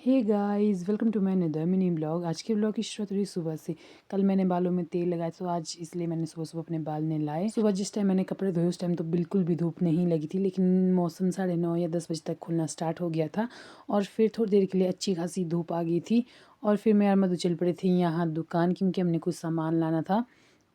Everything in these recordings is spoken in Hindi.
Hey guys, welcome to my another mini blog. आज के ब्लॉग की शुरुआत हुई सुबह से। कल मैंने बालों में तेल लगाया तो आज इसलिए मैंने सुबह सुबह अपने बाल नहलाए। सुबह जिस टाइम मैंने कपड़े धोए उस टाइम तो बिल्कुल भी धूप नहीं लगी थी, लेकिन मौसम 9:30 या 10 बजे तक खुलना स्टार्ट हो गया था और फिर थोड़ी देर के लिए अच्छी खासी धूप आ गई थी। और फिर मैं और मधु चल पड़े थे यहाँ दुकान, क्योंकि हमने कुछ सामान लाना था।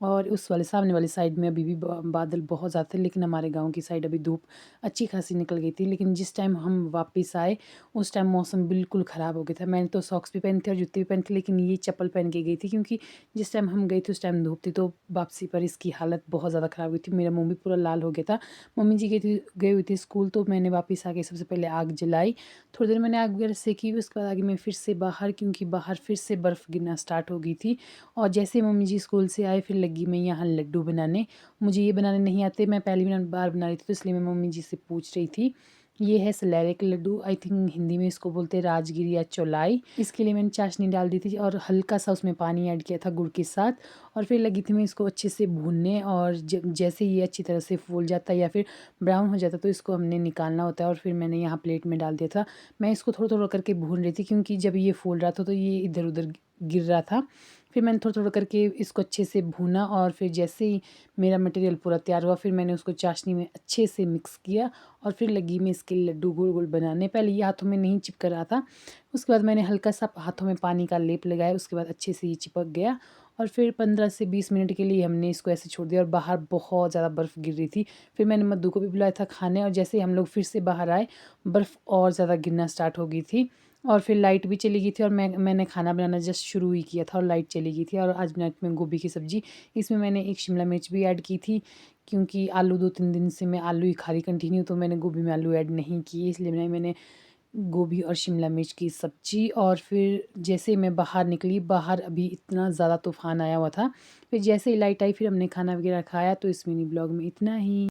और उस वाले सामने वाली साइड में अभी भी बादल बहुत ज़्यादा थे, लेकिन हमारे गांव की साइड अभी धूप अच्छी खासी निकल गई थी। लेकिन जिस टाइम हम वापस आए उस टाइम मौसम बिल्कुल ख़राब हो गया था। मैंने तो सॉक्स भी पहने थे और जूते भी पहने थे, लेकिन ये चप्पल पहन के गई थी क्योंकि जिस टाइम हम गए थे उस टाइम धूप थी। तो वापसी पर इसकी हालत बहुत ज़्यादा ख़राब हुई थी, मेरा मुँह भी पूरा लाल हो गया था। मम्मी जी गई हुई थी स्कूल, तो मैंने वापस आके सबसे पहले आग जलाई। थोड़ी देर मैंने आग वगैरह सेकी, उसके बाद आगे मैं फिर से बाहर, क्योंकि बाहर फिर से बर्फ़ गिरना स्टार्ट हो गई थी। और जैसे मम्मी जी स्कूल से आए फिर लगी मैं यहाँ लड्डू बनाने। मुझे ये बनाने नहीं आते, मैं पहली बार बना रही थी, तो इसलिए मैं मम्मी जी से पूछ रही थी। ये है सलेरे के लड्डू, आई थिंक हिंदी में इसको बोलते हैं राजगिरी या चौलाई। इसके लिए मैंने चाशनी डाल दी थी और हल्का सा उसमें पानी ऐड किया था गुड़ के साथ। और फिर लगी थी मैं इसको अच्छे से भूनने, और जैसे ये अच्छी तरह से फूल जाता है या फिर ब्राउन हो जाता है तो इसको हमने निकालना होता है। और फिर मैंने यहाँ प्लेट में डाल दिया था। मैं इसको थोड़ा थोड़ा करके भून रही थी, क्योंकि जब ये फूल रहा था तो ये इधर उधर गिर रहा था। फिर मैंने थोड़ा थोड़ा करके इसको अच्छे से भूना, और फिर जैसे ही मेरा मटेरियल पूरा तैयार हुआ फिर मैंने उसको चाशनी में अच्छे से मिक्स किया। और फिर लगी मैं इसके लड्डू गोल गोल बनाने। पहले ये हाथों में नहीं चिपक रहा था, उसके बाद मैंने हल्का सा हाथों में पानी का लेप लगाया, उसके बाद अच्छे से ये चिपक गया। और फिर 15 से 20 मिनट के लिए हमने इसको ऐसे छोड़ दिया, और बाहर बहुत ज़्यादा बर्फ़ गिर रही थी। फिर मैंने मद्दू को भी बुलाया था खाने, और जैसे ही हम लोग फिर से बाहर आए बर्फ़ और ज़्यादा गिरना स्टार्ट हो गई थी। और फिर लाइट भी चली गई थी, और मैंने खाना बनाना जस्ट शुरू ही किया था और लाइट चली गई थी। और आज बनाई थी मैं गोभी की सब्ज़ी। इसमें मैंने एक शिमला मिर्च भी ऐड की थी, क्योंकि आलू 2-3 दिन से मैं आलू ही खा रही कंटिन्यू, तो मैंने गोभी में आलू ऐड नहीं किए, इसलिए मैंने गोभी और शिमला मिर्च की सब्ज़ी। और फिर जैसे मैं बाहर निकली, बाहर अभी इतना ज़्यादा तूफ़ान आया हुआ था। फिर जैसे ही लाइट आई फिर हमने खाना वगैरह खाया। तो इस मिनी ब्लॉग में इतना ही।